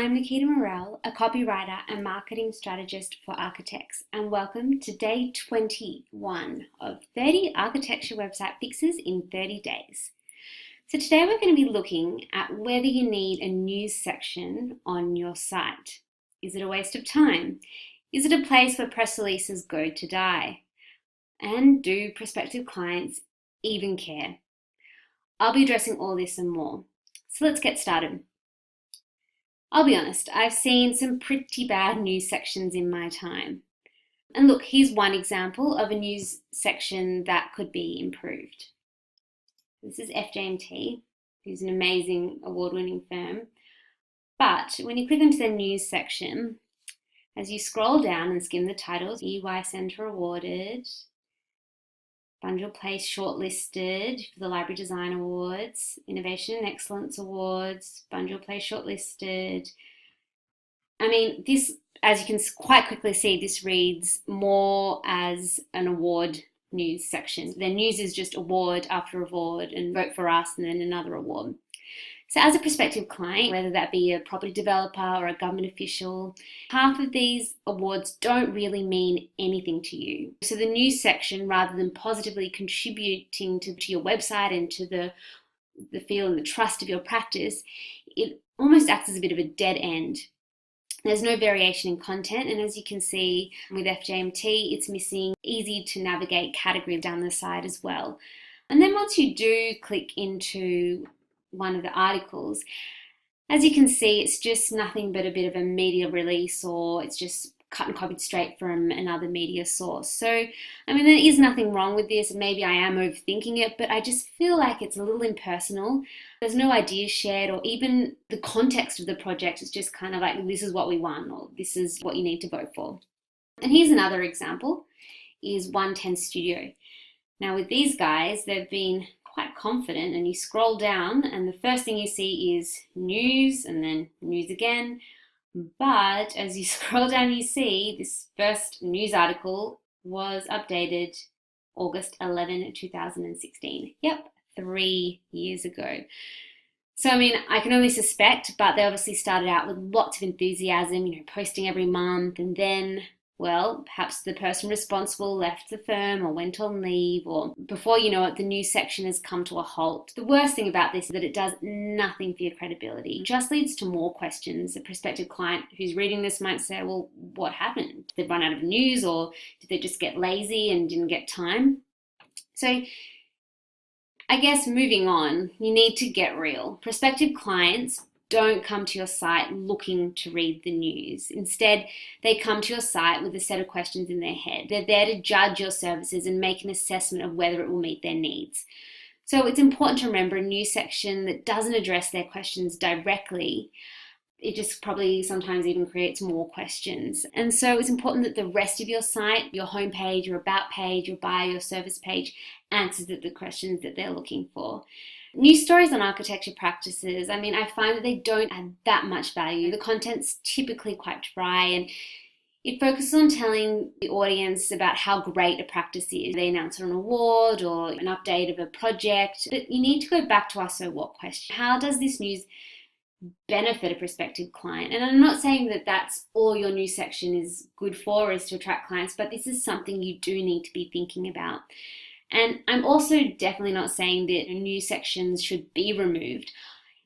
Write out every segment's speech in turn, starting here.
I'm Nikita Morel, a copywriter and marketing strategist for architects, and welcome to day 21 of 30 architecture website fixes in 30 days. So today we're going to be looking at whether you need a news section on your site. Is it a waste of time? Is it a place where press releases go to die? And do prospective clients even care? I'll be addressing all this and more. So let's get started. I'll be honest, I've seen some pretty bad news sections in my time. And look, here's one example of a news section that could be improved. This is FJMT, who's an amazing award-winning firm. But when you click into the news section, as you scroll down and skim the titles, EY Centre awarded, Bunjil Place shortlisted for the Library Design Awards, Innovation and Excellence Awards, Bunjil Place shortlisted. I mean, this, as you can quite quickly see, this reads more as an award news section. The news is just award after award and vote for us and then another award. So as a prospective client, whether that be a property developer or a government official, half of these awards don't really mean anything to you. So the news section, rather than positively contributing to your website and to the feel and the trust of your practice, it almost acts as a bit of a dead end. There's no variation in content, and as you can see with FJMT, it's missing easy to navigate category down the side as well. And then once you do click into one of the articles, as you can see, it's just nothing but a bit of a media release, or it's just cut and copied straight from another media source. So, I mean, there is nothing wrong with this. Maybe I am overthinking it, but I just feel like it's a little impersonal. There's no ideas shared, or even the context of the project is just kind of like, this is what we want, or this is what you need to vote for. And here's another example, is 110 Studio. Now with these guys, they've been quite confident, and you scroll down and the first thing you see is news and then news again. But as you scroll down, you see this first news article was updated August 11, 2016. Yep, 3 years ago. So, I mean, I can only suspect, but they obviously started out with lots of enthusiasm, posting every month, and then, well, perhaps the person responsible left the firm or went on leave, or before you know it, the news section has come to a halt. The worst thing about this is that it does nothing for your credibility. It just leads to more questions. A prospective client who's reading this might say, well, what happened? Did they run out of news, or did they just get lazy and didn't get time? So I guess moving on, you need to get real. Prospective clients don't come to your site looking to read the news. Instead, they come to your site with a set of questions in their head. They're there to judge your services and make an assessment of whether it will meet their needs. So it's important to remember a news section that doesn't address their questions directly. It just probably sometimes even creates more questions. And so it's important that the rest of your site, your homepage, your about page, your bio, your service page, answers the questions that they're looking for. News stories on architecture practices, I mean, I find that they don't add that much value. The content's typically quite dry, and it focuses on telling the audience about how great a practice is. They announce an award or an update of a project, but you need to go back to our so what question. How does this news benefit a prospective client? And I'm not saying that that's all your news section is good for, is to attract clients, but this is something you do need to be thinking about. And I'm also definitely not saying that news sections should be removed.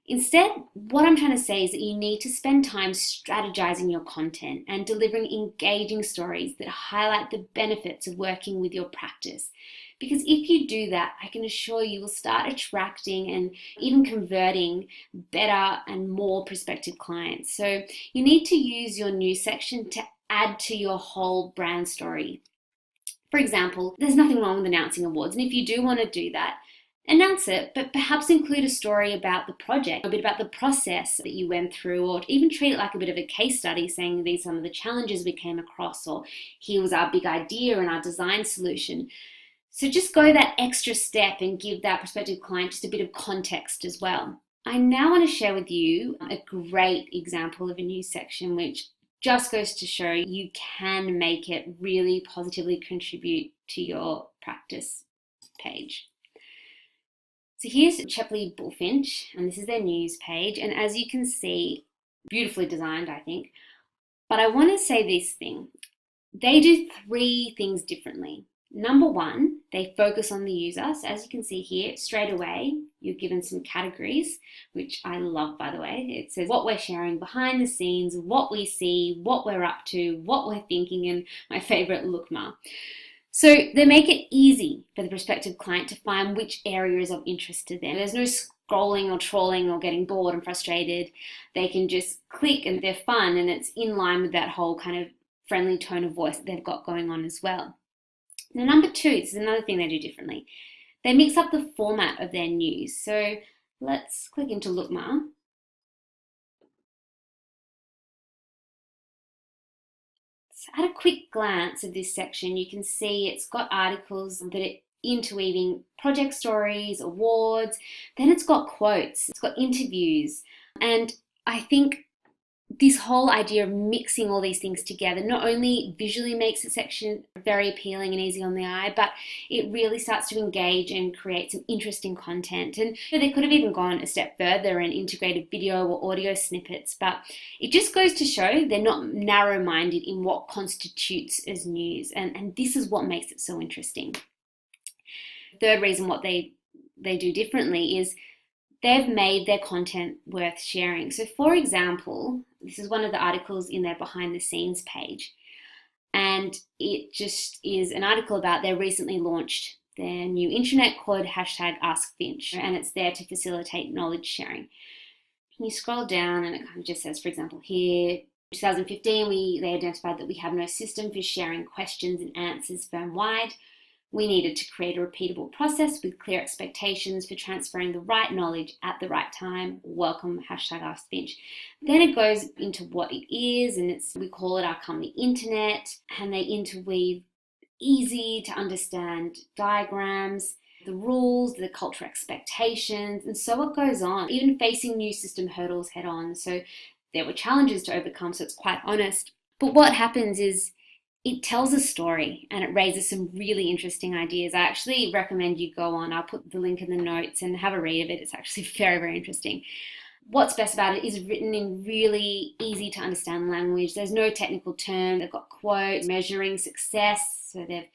Instead, what I'm trying to say is that you need to spend time strategizing your content and delivering engaging stories that highlight the benefits of working with your practice. Because if you do that, I can assure you will start attracting and even converting better and more prospective clients. So you need to use your news section to add to your whole brand story. For example, there's nothing wrong with announcing awards, and if you do want to do that, announce it, but perhaps include a story about the project, a bit about the process that you went through, or even treat it like a bit of a case study, saying these are some of the challenges we came across, or here was our big idea and our design solution. So just go that extra step and give that prospective client just a bit of context as well. I now want to share with you a great example of a news section which just goes to show you can make it really positively contribute to your practice page. So here's Shepley Bulfinch, and this is their news page. And as you can see, beautifully designed, I think. But I want to say this thing. They do 3 things differently. Number 1, they focus on the user. So as you can see here, straight away, you're given some categories, which I love, by the way. It says what we're sharing behind the scenes, what we see, what we're up to, what we're thinking, and my favorite, Lookma. So they make it easy for the prospective client to find which area is of interest to them. There's no scrolling or trawling or getting bored and frustrated. They can just click and they're fun, and it's in line with that whole kind of friendly tone of voice that they've got going on as well. Now, number 2, this is another thing they do differently. They mix up the format of their news. So let's click into Lookma. So at a quick glance of this section, you can see it's got articles that are interweaving project stories, awards, then it's got quotes, it's got interviews. And I think this whole idea of mixing all these things together not only visually makes the section very appealing and easy on the eye, but it really starts to engage and create some interesting content. And they could have even gone a step further and integrated video or audio snippets, but it just goes to show they're not narrow-minded in what constitutes as news. And this is what makes it so interesting. The third reason what they do differently is they've made their content worth sharing. So for example, this is one of the articles in their behind the scenes page. And it just is an article about they recently launched their new intranet called #AskFinch. And it's there to facilitate knowledge sharing. You scroll down and it kind of just says, for example, here, 2015, they identified that we have no system for sharing questions and answers firm-wide. We needed to create a repeatable process with clear expectations for transferring the right knowledge at the right time. Welcome, #AskFinch. Then it goes into what it is, and we call it our company internet, and they interweave easy to understand diagrams, the rules, the cultural expectations, and so it goes on, even facing new system hurdles head on. So there were challenges to overcome, so it's quite honest. But what happens is it tells a story and it raises some really interesting ideas. I actually recommend you go on. I'll put the link in the notes and have a read of it. It's actually very, very interesting. What's best about it is written in really easy to understand language. There's no technical term. They've got quotes, measuring success. So they've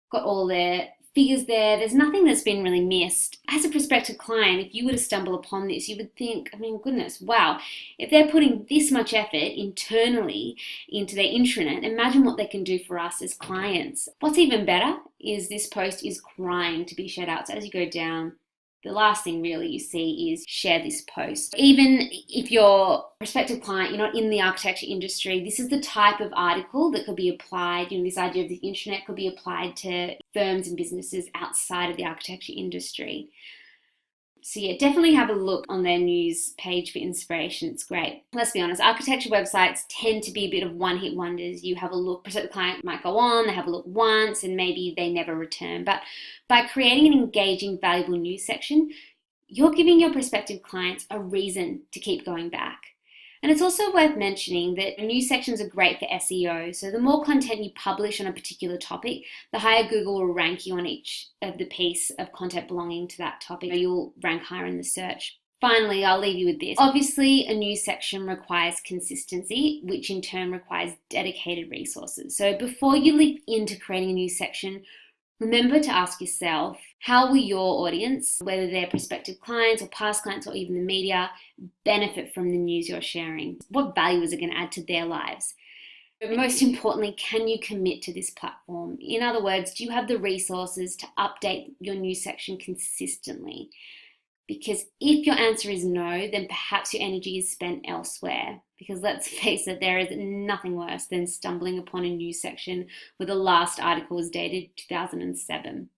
got all their figures there. There's nothing that's been really missed. As a prospective client, if you were to stumble upon this, you would think, I mean, goodness, wow, if they're putting this much effort internally into their intranet, imagine what they can do for us as clients. What's even better is this post is crying to be shared out. So as you go down, the last thing really you see is share this post. Even if you're a prospective client, you're not in the architecture industry, this is the type of article that could be applied, this idea of the internet could be applied to firms and businesses outside of the architecture industry. So yeah, definitely have a look on their news page for inspiration. It's great. Let's be honest, architecture websites tend to be a bit of one-hit wonders. You have a look, the client might go on, they have a look once, and maybe they never return. But by creating an engaging, valuable news section, you're giving your prospective clients a reason to keep going back. And it's also worth mentioning that news sections are great for SEO. So the more content you publish on a particular topic, the higher Google will rank you on each of the piece of content belonging to that topic. You'll rank higher in the search. Finally, I'll leave you with this. Obviously, a news section requires consistency, which in turn requires dedicated resources. So before you leap into creating a news section, remember to ask yourself, how will your audience, whether they're prospective clients or past clients or even the media, benefit from the news you're sharing? What value is it going to add to their lives? But most importantly, can you commit to this platform? In other words, do you have the resources to update your news section consistently? Because if your answer is no, then perhaps your energy is spent elsewhere. Because let's face it, there is nothing worse than stumbling upon a news section where the last article was dated 2007.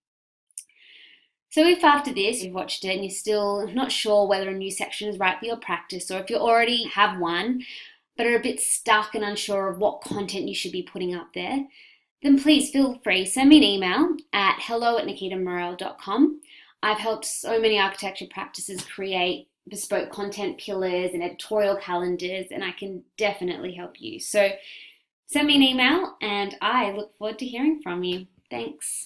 So if after this you've watched it and you're still not sure whether a news section is right for your practice, or if you already have one but are a bit stuck and unsure of what content you should be putting up there, then please feel free, send me an email at hello@nikitamorel.com. I've helped so many architecture practices create bespoke content pillars and editorial calendars, and I can definitely help you. So send me an email and I look forward to hearing from you. Thanks.